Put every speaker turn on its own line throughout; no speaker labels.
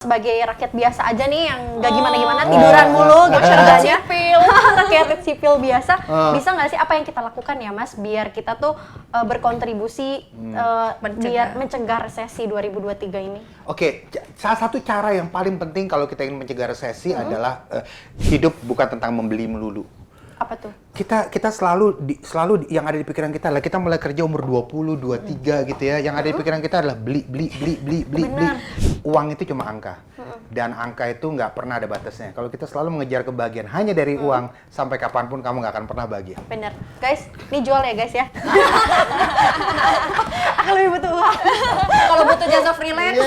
Sebagai rakyat biasa aja nih yang nggak gimana-gimana, tiduran mulu gitu kerjanya, rakyat sipil biasa, bisa nggak sih apa yang kita lakukan ya Mas biar kita tuh berkontribusi biar mencegah resesi 2023 ini?
Oke, salah satu cara yang paling penting kalau kita ingin mencegah resesi adalah hidup bukan tentang membeli melulu.
Apa tuh?
Kita selalu yang ada di pikiran kita adalah kita mulai kerja umur 20, 23 gitu ya. Yang ada di pikiran kita adalah beli. Uang itu cuma angka. Dan angka itu nggak pernah ada batasnya. Kalau kita selalu mengejar kebahagiaan hanya dari uang, sampai kapanpun kamu nggak akan pernah bahagia.
Bener. Guys, ini jual ya guys ya. Aku lebih butuh uang.
Kalau butuh jasa freelance.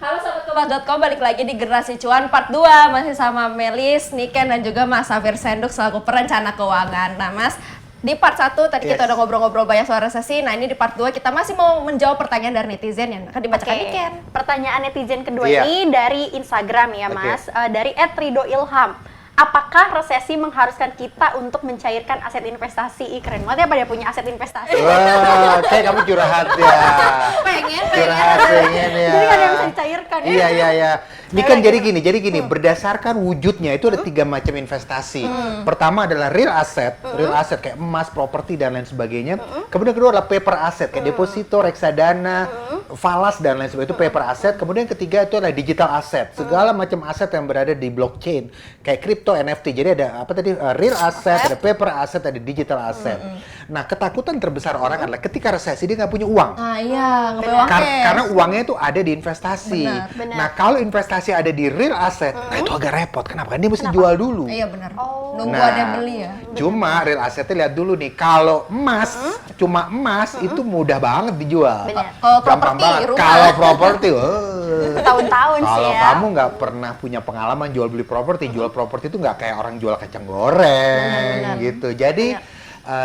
Halo Sobat Kompas.com, balik lagi di Generasi Cuan Part 2. Masih sama Melis, Niken, dan juga Mas Safir Senduk selaku perencana keuangan. Nah Mas, di part 1 tadi kita udah ngobrol-ngobrol banyak soal resesi. Nah ini di part 2 kita masih mau menjawab pertanyaan dari netizen yang akan dibacakan Niken.
Pertanyaan netizen kedua ini dari Instagram ya Mas, dari @ridoilham. Apakah resesi mengharuskan kita untuk mencairkan aset investasi? Keren banget ya pada punya aset investasi.
Wah, kayak kamu curhat ya.
pengen
Curhat pengen ya.
Jadi kan yang bisa dicairkan ya.
Iya. Ini kan jadi gini, berdasarkan wujudnya itu ada 3 macam investasi. Pertama adalah real asset kayak emas, properti dan lain sebagainya. Kemudian kedua adalah paper asset kayak deposito, reksadana, falas dan lain sebagainya, itu paper asset. Kemudian ketiga itu adalah digital asset, segala macam aset yang berada di blockchain kayak crypto, NFT. Jadi ada apa tadi, real asset, ada paper asset, ada digital asset. Nah, ketakutan terbesar orang adalah ketika resesi dia nggak punya uang.
Ah iya, nggak punya uang cash.
Karena uangnya itu ada di investasi.
Benar.
Nah, kalau investasi ada di real asset, nah itu agak repot. Kenapa? Dia mesti jual dulu.
Iya benar. Nunggu
Nah,
ada yang beli ya.
Cuma real assetnya lihat dulu nih. Kalau emas, cuma emas itu mudah banget dijual.
Benar.
Kalau
Gampang
properti,
banget.
rumah.
Kalau properti,
Tahun-tahun sih
kalau
ya.
kamu nggak pernah punya pengalaman jual beli properti, jual properti itu nggak kayak orang jual kacang goreng gitu. Jadi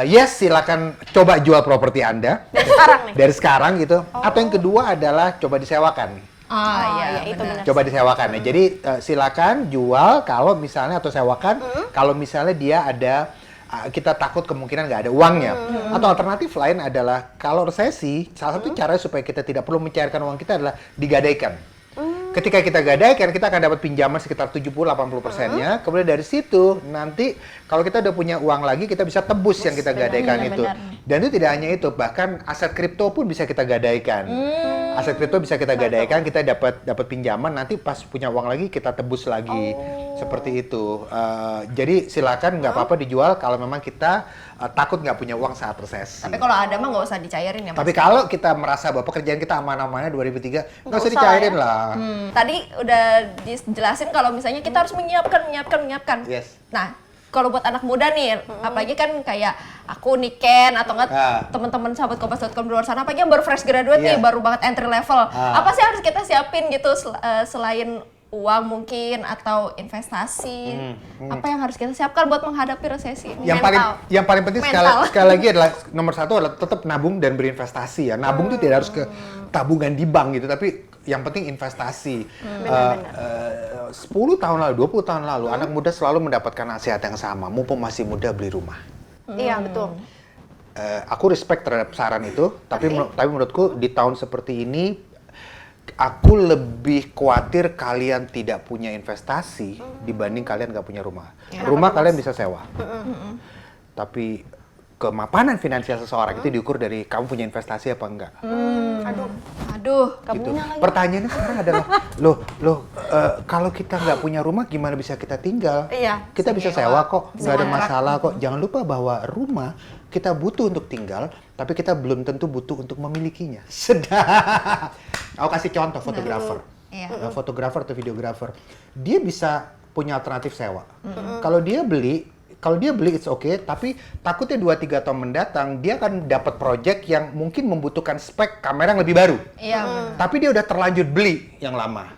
yes, silakan coba jual properti Anda
Dari sekarang nih.
dari sekarang gitu. Atau yang kedua adalah coba disewakan.
Iya,
itu benar.
Coba disewakan ya. Jadi silakan jual kalau misalnya atau sewakan kalau misalnya dia ada kita takut kemungkinan nggak ada uangnya. Atau alternatif lain adalah kalau resesi, salah satu cara supaya kita tidak perlu mencairkan uang kita adalah digadaikan. Ketika kita gadaikan, kita akan dapat pinjaman sekitar 70-80%-nya. Kemudian dari situ, nanti kalau kita udah punya uang lagi, kita bisa tebus yang kita gadaikan itu. Dan itu tidak hanya itu, bahkan aset kripto pun bisa kita gadaikan. Aset kripto bisa kita gadaikan, kita dapat pinjaman, nanti pas punya uang lagi, kita tebus lagi. Seperti itu. Jadi silakan nggak apa-apa dijual kalau memang kita takut nggak punya uang saat resesi.
Tapi kalau ada mah nggak usah dicairin ya Mas.
Tapi kalau kita merasa bahwa pekerjaan kita aman-amannya 2003, nggak usah dicairin lah.
Tadi udah dijelasin kalau misalnya kita harus menyiapkan.
Yes.
Nah, kalau buat anak muda nih, apalagi kan kayak aku Niken atau enggak teman-teman sahabat Kompas.com di luar sana, apalagi yang baru fresh graduate nih, baru banget entry level. Apa sih harus kita siapin gitu selain uang mungkin atau investasi? Apa yang harus kita siapkan buat menghadapi resesi ini?
Yang paling penting sekali lagi adalah nomor 1 adalah tetap nabung dan berinvestasi ya. Nabung itu tidak harus ke tabungan di bank gitu, tapi yang penting investasi. 10 tahun lalu, 20 tahun lalu, anak muda selalu mendapatkan nasihat yang sama. Mumpung masih muda, beli rumah.
Iya, betul.
Aku respect terhadap saran itu, tapi menurutku di tahun seperti ini, aku lebih khawatir kalian tidak punya investasi dibanding kalian nggak punya rumah. Rumah kalian bisa sewa. Tapi kemapanan finansial seseorang itu diukur dari kamu punya investasi apa enggak.
Aduh,
Gitu. Pertanyaannya sekarang adalah, kalau kita nggak punya rumah, gimana bisa kita tinggal?
Iya,
Kita bisa sewa kok, nggak ada masalah kok. Jangan lupa bahwa rumah kita butuh untuk tinggal, tapi kita belum tentu butuh untuk memilikinya. Sedang. Aku kasih contoh fotografer. Fotografer atau videografer. Dia bisa punya alternatif sewa. Kalau dia beli, kalau dia beli it's okay, tapi takutnya 2-3 tahun mendatang dia akan dapat project yang mungkin membutuhkan spek kamera yang lebih baru.
Iya.
Tapi dia udah terlanjur beli yang lama.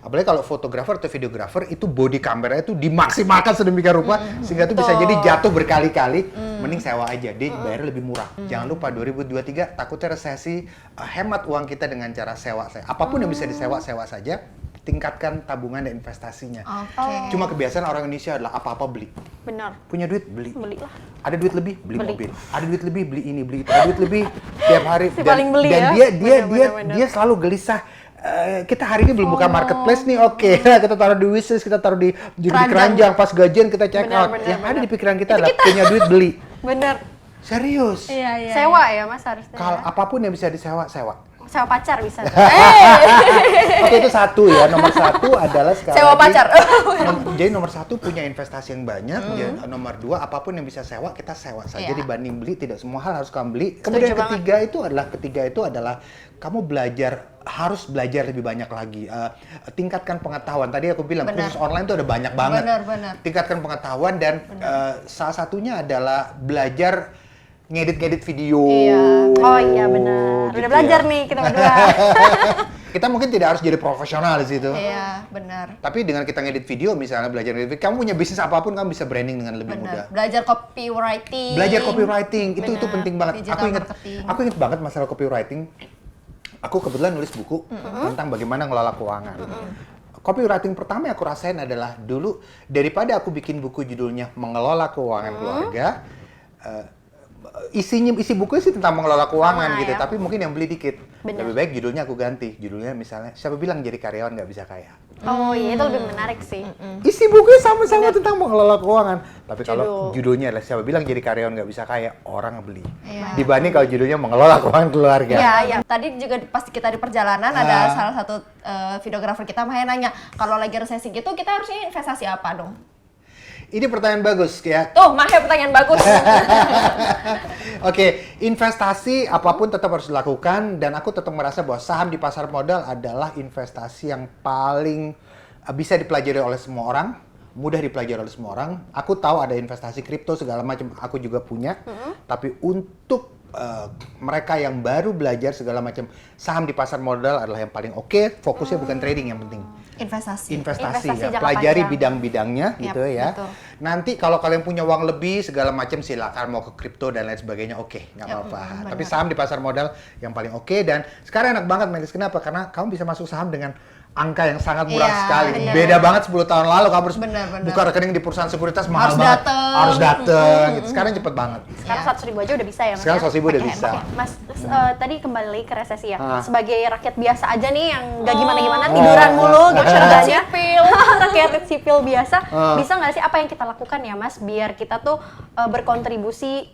Apalagi kalau fotografer atau videografer itu body kamera itu dimaksimalkan sedemikian rupa sehingga itu bisa jadi jatuh berkali-kali. Mending sewa aja, dia bayar lebih murah. Jangan lupa 2023 takutnya resesi, hemat uang kita dengan cara sewa. Apapun yang bisa disewa, sewa saja. Tingkatkan tabungan dan investasinya. Cuma kebiasaan orang Indonesia adalah apa-apa beli.
Benar.
Punya duit, beli.
Belilah.
Ada duit lebih, beli mobil. Ada duit lebih, beli ini, beli itu. Ada duit lebih tiap hari.
Paling beli
dan
ya.
dia selalu gelisah. Kita hari ini belum buka marketplace nih, oke. Kita taruh di wishlist, kita taruh di keranjang. Pas gajian kita check out. Yang ada di pikiran kita adalah punya duit beli.
Bener.
Serius.
Iya.
Sewa ya Mas harusnya.
Kalau apapun yang bisa disewa, sewa.
Sewa pacar bisa.
Oke, itu satu ya. Nomor satu adalah sekali
Sewa
lagi,
pacar.
Jadi nomor satu punya investasi yang banyak. Nomor dua, apapun yang bisa sewa kita sewa saja dibanding beli. Tidak semua hal harus kamu beli. Kemudian ketiga itu adalah kamu harus belajar lebih banyak lagi. Tingkatkan pengetahuan. Tadi aku bilang kursus online itu ada banyak banget.
Benar.
Tingkatkan pengetahuan dan salah satunya adalah belajar ngedit video.
Iya. Oh iya benar.
Gitu
Udah belajar
ya.
nih kita berdua.
Kita mungkin tidak harus jadi profesional di situ.
Iya, benar.
Tapi dengan kita ngedit video, misalnya belajar ngedit video, kamu punya bisnis apapun, kamu bisa branding dengan lebih mudah.
Belajar copywriting.
Belajar copywriting, itu penting banget.
Digital
Aku ingat banget masalah copywriting. Aku kebetulan nulis buku tentang bagaimana ngelola keuangan. Copywriting pertama yang aku rasain adalah dulu, daripada aku bikin buku judulnya Mengelola Keuangan Keluarga, isi bukunya sih tentang mengelola keuangan gitu, tapi mungkin yang beli dikit. Lebih baik judulnya aku ganti. Judulnya misalnya, siapa bilang jadi karyawan nggak bisa kaya?
Oh iya, itu lebih menarik sih.
Isi bukunya sama-sama tentang mengelola keuangan. Tapi kalau judulnya adalah siapa bilang jadi karyawan nggak bisa kaya, orang beli. Dibanding kalau judulnya mengelola keuangan keluarga.
Iya. Tadi juga pas kita di perjalanan ada salah satu videografer kita Maya nanya, kalau lagi resesi gitu kita harusnya investasi apa dong?
Ini pertanyaan bagus ya.
Tuh, Maya pertanyaan bagus.
Oke, investasi apapun tetap harus dilakukan dan aku tetap merasa bahwa saham di pasar modal adalah investasi yang paling bisa dipelajari oleh semua orang, mudah dipelajari oleh semua orang. Aku tahu ada investasi kripto segala macam, aku juga punya. Tapi untuk mereka yang baru belajar segala macam, saham di pasar modal adalah yang paling oke. Fokusnya bukan trading yang penting. Investasi ya. Pelajari bidang-bidangnya gitu ya.
Betul.
Nanti kalau kalian punya uang lebih segala macam silakan mau ke kripto dan lain sebagainya, oke, nggak apa-apa. Tapi saham di pasar modal yang paling oke dan sekarang enak banget Melis. Kenapa? Karena kamu bisa masuk saham dengan angka yang sangat murah sekali. Beda banget 10 tahun lalu kamu harus buka rekening di perusahaan sekuritas mahal banget. Harus dateng gitu. Sekarang cepet banget.
Sekarang 100.000 aja udah bisa ya Mas.
Sekarang 100.000 udah bisa.
Mas, tadi kembali lagi ke resesi ya. Sebagai rakyat biasa aja nih yang gak gimana-gimana, tiduran mulu, kerjanya. Rakyat sipil biasa, bisa nggak sih apa yang kita lakukan ya Mas biar kita tuh berkontribusi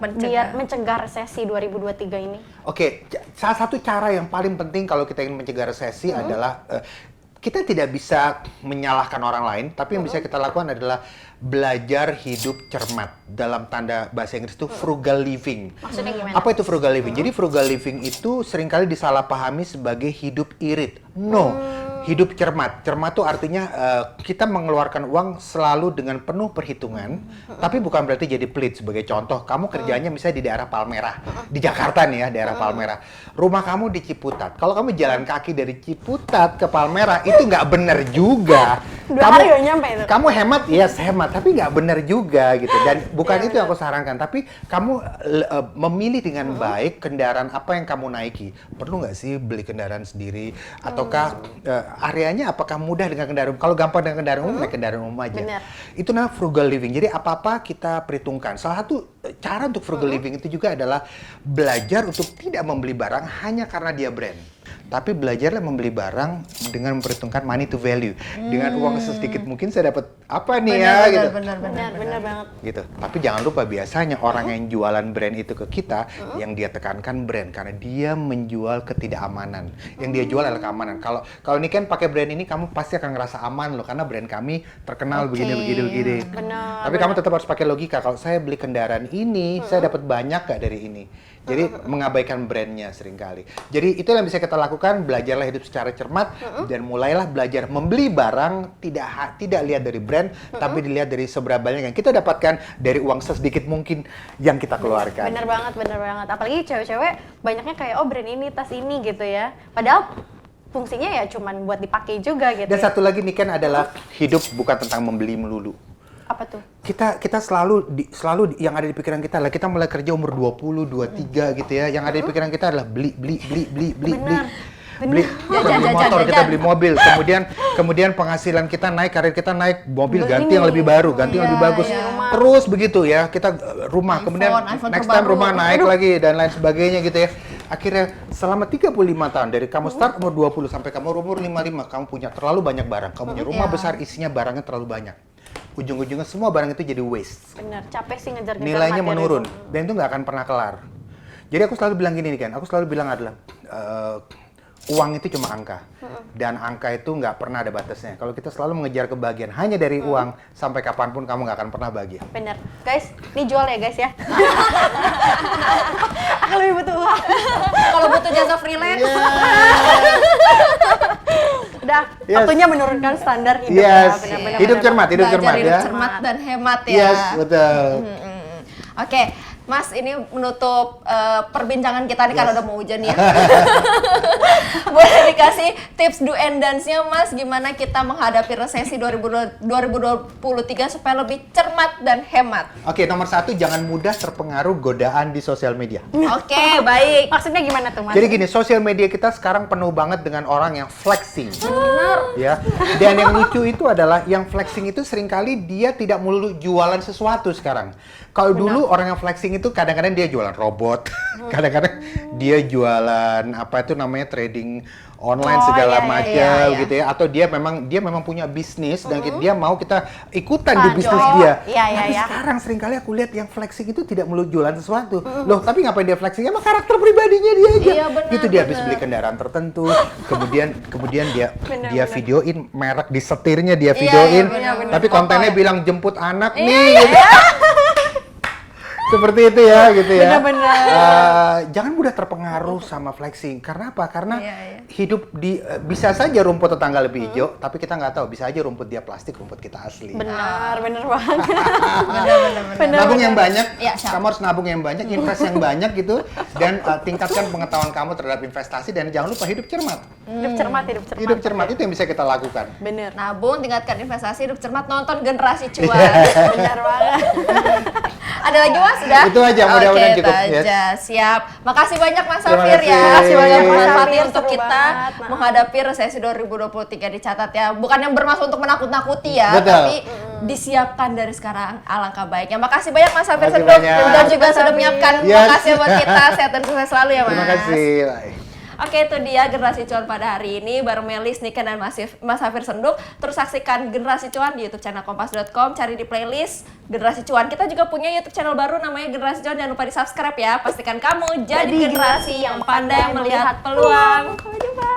biar mencegah resesi 2023 ini?
Oke, salah satu cara yang paling penting kalau kita ingin mencegah resesi adalah kita tidak bisa menyalahkan orang lain, tapi yang bisa kita lakukan adalah belajar hidup cermat. Dalam tanda bahasa Inggris itu frugal living.
Maksudnya gimana?
Apa itu frugal living? Jadi frugal living itu seringkali disalahpahami sebagai hidup irit. No, hidup cermat. Cermat itu artinya kita mengeluarkan uang selalu dengan penuh perhitungan, tapi bukan berarti jadi pelit. Sebagai contoh, kamu kerjanya misalnya di daerah Palmerah, di Jakarta nih ya, daerah Palmerah. Rumah kamu di Ciputat. Kalau kamu jalan kaki dari Ciputat ke Palmerah, itu nggak bener juga.
Hari udah nyampe itu.
Kamu hemat, yes hemat, tapi nggak bener juga gitu. Dan bukan itu yang aku sarankan, tapi kamu memilih dengan baik kendaraan apa yang kamu naiki. Perlu nggak sih beli kendaraan sendiri? Ataukah areanya apakah mudah dengan kendaraan? Kalau gampang dengan kendaraan umum, naik kendaraan umum aja.
Bener.
Itu namanya frugal living. Jadi apa-apa kita perhitungkan. Salah satu cara untuk frugal living itu juga adalah belajar untuk tidak membeli barang hanya karena dia brand. Tapi belajarlah membeli barang dengan memperhitungkan money to value. Dengan uang sedikit mungkin saya dapat apa nih gitu.
Benar banget.
Gitu. Tapi jangan lupa biasanya orang yang jualan brand itu ke kita, yang dia tekankan brand karena dia menjual ketidakamanan. Yang dia jual adalah keamanan. Kalau Niken pakai brand ini, kamu pasti akan ngerasa aman loh karena brand kami terkenal begini.
Benar.
Tapi kamu tetap harus pakai logika. Kalau saya beli kendaraan ini, saya dapat banyak gak dari ini? Jadi mengabaikan brandnya seringkali. Jadi itu yang bisa kita lakukan, belajarlah hidup secara cermat dan mulailah belajar membeli barang tidak lihat dari brand, tapi dilihat dari seberapa banyak yang kita dapatkan dari uang sesedikit mungkin yang kita keluarkan.
Bener banget. Apalagi cewek-cewek banyaknya kayak brand ini, tas ini gitu ya. Padahal fungsinya ya cuman buat dipakai juga gitu.
Dan satu lagi nih kan adalah hidup bukan tentang membeli melulu.
Apa tuh?
Kita selalu yang ada di pikiran kita adalah kita mulai kerja umur 20, 23 gitu ya. Yang ada di pikiran kita adalah beli. Beli motor, kita beli mobil. Kemudian penghasilan kita naik, karir kita naik, mobil ganti yang lebih baru, ganti yang lebih bagus. Terus begitu ya, kita rumah, kemudian next time rumah naik lagi dan lain sebagainya gitu ya. Akhirnya selama 35 tahun dari kamu start umur 20 sampai kamu umur 55, kamu punya terlalu banyak barang. Kamu punya rumah besar, isinya barangnya terlalu banyak. Ujung-ujungnya semua barang itu jadi waste.
Bener, capek sih ngejar-ngejar
Nilainya
materi
menurun
itu.
dan itu nggak akan pernah kelar. Jadi aku selalu bilang gini nih kan, aku selalu bilang adalah uang itu cuma angka dan angka itu nggak pernah ada batasnya. Kalau kita selalu mengejar kebahagiaan hanya dari uang, sampai kapanpun kamu nggak akan pernah bahagia.
Bener, guys, ini jual ya guys ya. Aku lebih butuh uang.
Kalau butuh jasa freelance.
Udah,
Yes.
waktunya menurunkan standar hidup
Yes,
ya. Bener-bener.
hidup cermat, hidup
Belajar
cermat
hidup
ya.
cermat dan hemat ya.
Yes, betul.
Oke, Mas, ini menutup perbincangan kita nih kalau udah mau hujan ya. Boleh dikasih tips do and dance-nya, Mas, gimana kita menghadapi resesi 2023 supaya lebih cermat dan hemat?
Oke, nomor 1, jangan mudah terpengaruh godaan di sosial media.
Oke, baik.
Maksudnya gimana tuh, Mas?
Jadi gini, sosial media kita sekarang penuh banget dengan orang yang flexing. Ya. Dan yang lucu itu adalah yang flexing itu seringkali dia tidak melulu jualan sesuatu sekarang. Kalau dulu orang yang flexing itu kadang-kadang dia jualan robot, kadang-kadang dia jualan apa itu namanya trading online segala macam gitu ya, atau dia memang punya bisnis dan dia mau kita ikutan di bisnis dia. Tapi sekarang seringkali aku lihat yang flexing itu tidak melulu jualan sesuatu. Loh, tapi ngapain dia flexing? Emang karakter pribadinya dia aja.
Iya, benar,
Gitu dia habis beli kendaraan tertentu, kemudian dia videoin merek di setirnya dia videoin, tapi kontennya bilang jemput anak nih. Gitu. Seperti itu ya, gitu ya.
Benar-benar.
Jangan mudah terpengaruh sama flexing. Karena apa? Karena hidup di bisa saja rumput tetangga lebih hijau, tapi kita nggak tahu. Bisa aja rumput dia plastik, rumput kita asli.
Benar banget.
Bener.
Nabung yang banyak,
Ya, siap.
kamu harus nabung yang banyak, invest yang banyak gitu, dan tingkatkan pengetahuan kamu terhadap investasi dan jangan lupa hidup cermat.
Hidup cermat.
Hidup cermat itu yang bisa kita lakukan.
Bener.
Nabung, tingkatkan investasi, hidup cermat, nonton Generasi Cuan.
Benar banget.
Ada lagi, Mas? Sudah?
Itu aja, mudah-mudahan
Oke,
cukup.
itu aja. Siap. Makasih banyak, Mas
Terima
Safir ya.
kasih. Makasih banyak, Mas
Manfaatnya
Safir.
untuk
Seru
kita
banget.
menghadapi resesi 2023 dicatat ya. Bukan yang bermaksud untuk menakut-nakuti ya,
Betul.
tapi disiapkan dari sekarang, alangkah baiknya. Makasih banyak, Mas Safir
Makasih
Senduk.
banyak.
Dan juga
Mas
sudah
Safir.
menyiapkan
Yes.
makasih buat kita. Sehat dan sukses selalu ya, Mas.
Terima kasih.
Oke, itu dia Generasi Cuan pada hari ini bareng Melis, Niken, dan Mas Safir Senduk. Terus saksikan Generasi Cuan di YouTube channel kompas.com, cari di playlist Generasi Cuan. Kita juga punya YouTube channel baru namanya Generasi Cuan, jangan lupa di-subscribe ya. Pastikan kamu jadi generasi yang pandai melihat peluang. Sampai jumpa.